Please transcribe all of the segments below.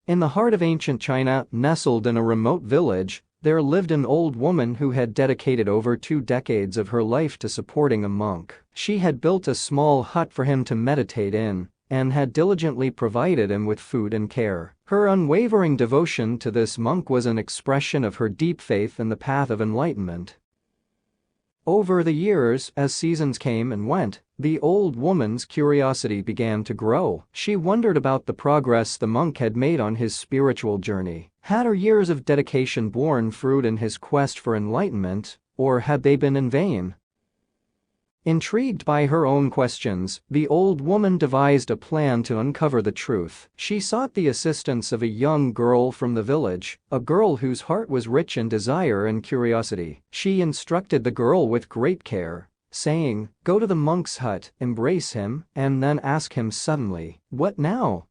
In the heart of ancient China, nestled in a remote village, there lived an old woman who had dedicated over 2 decades of her life to supporting a monk. She had built a small hut for him to meditate in and had diligently provided him with food and care. Her unwavering devotion to this monk was an expression of her deep faith in the path of enlightenment. Over the years, as seasons came and went, the old woman's curiosity began to grow. She wondered about the progress the monk had made on his spiritual journey. Had her years of dedication borne fruit in his quest for enlightenment, or had they been in vain? Intrigued by her own questions, the old woman devised a plan to uncover the truth. She sought the assistance of a young girl from the village, a girl whose heart was rich in desire and curiosity. She instructed the girl with great care, saying, "Go to the monk's hut, embrace him, and then ask him suddenly, 'What now?'"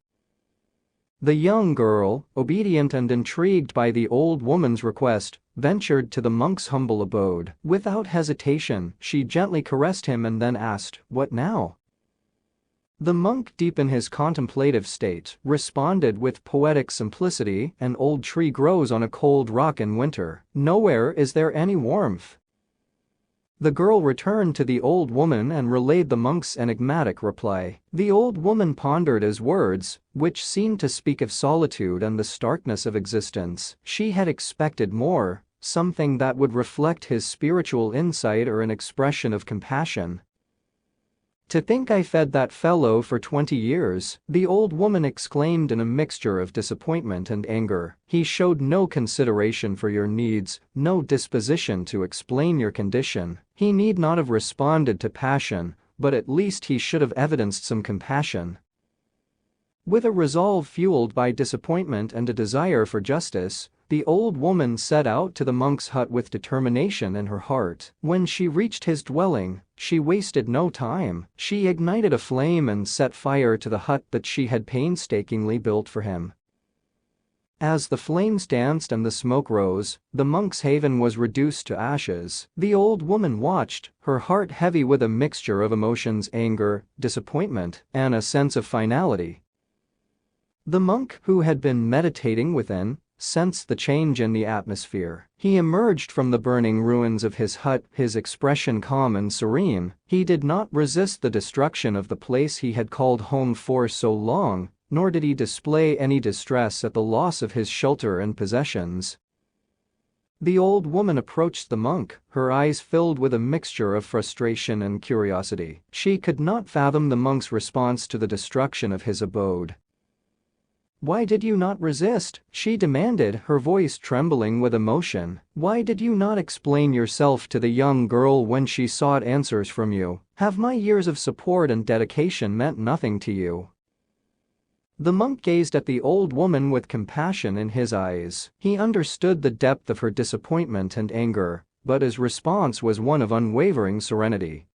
The young girl, obedient and intrigued by the old woman's request, ventured to the monk's humble abode. Without hesitation, she gently caressed him and then asked, "What now?" The monk, deep in his contemplative state, responded with poetic simplicity, "An old tree grows on a cold rock in winter. Nowhere is there any warmth." The girl returned to the old woman and relayed the monk's enigmatic reply. The old woman pondered his words, which seemed to speak of solitude and the starkness of existence. She had expected more, something that would reflect his spiritual insight or an expression of compassion. "To think I fed that fellow for 20 years, the old woman exclaimed in a mixture of disappointment and anger. "He showed no consideration for your needs, no disposition to explain your condition. He need not have responded to passion, but at least he should have evidenced some compassion." With a resolve fueled by disappointment and a desire for justice, the old woman set out to the monk's hut with determination in her heart. When she reached his dwelling, she wasted no time. She ignited a flame and set fire to the hut that she had painstakingly built for him. As the flames danced and the smoke rose, the monk's haven was reduced to ashes. The old woman watched, her heart heavy with a mixture of emotions: anger, disappointment, and a sense of finality. The monk, who had been meditating within, sensed the change in the atmosphere. He emerged from the burning ruins of his hut, his expression calm and serene. He did not resist the destruction of the place he had called home for so long, nor did he display any distress at the loss of his shelter and possessions. The old woman approached the monk, her eyes filled with a mixture of frustration and curiosity. She could not fathom the monk's response to the destruction of his abode. "Why did you not resist?" she demanded, her voice trembling with emotion. "Why did you not explain yourself to the young girl when she sought answers from you? Have my years of support and dedication meant nothing to you?" The monk gazed at the old woman with compassion in his eyes. He understood the depth of her disappointment and anger, but his response was one of unwavering serenity.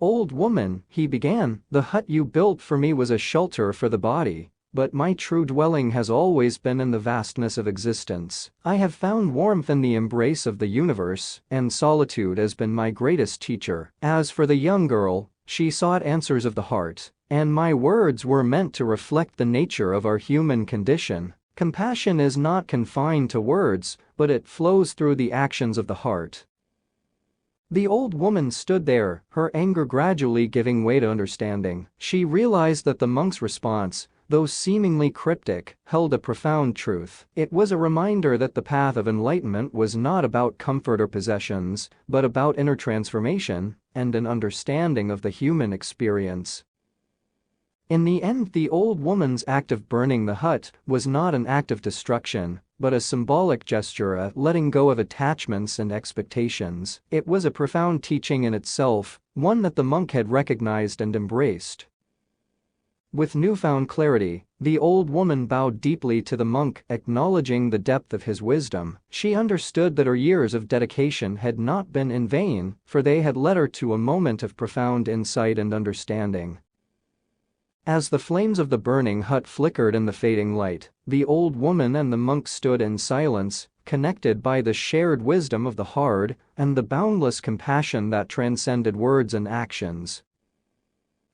"Old woman," he began, "the hut you built for me was a shelter for the body. But my true dwelling has always been in the vastness of existence. I have found warmth in the embrace of the universe, and solitude has been my greatest teacher." As for the young girl, she sought answers of the heart, and my words were meant to reflect the nature of our human condition. Compassion is not confined to words, but it flows through the actions of the heart. The old woman stood there, her anger gradually giving way to understanding. She realized that the monk's response, though seemingly cryptic, held a profound truth. It was a reminder that the path of enlightenment was not about comfort or possessions, but about inner transformation and an understanding of the human experience. In the end, the old woman's act of burning the hut was not an act of destruction, but a symbolic gesture, a letting go of attachments and expectations. It was a profound teaching in itself, one that the monk had recognized and embraced. With newfound clarity, the old woman bowed deeply to the monk, acknowledging the depth of his wisdom. She understood that her years of dedication had not been in vain, for they had led her to a moment of profound insight and understanding. As the flames of the burning hut flickered in the fading light, the old woman and the monk stood in silence, connected by the shared wisdom of the heart and the boundless compassion that transcended words and actions.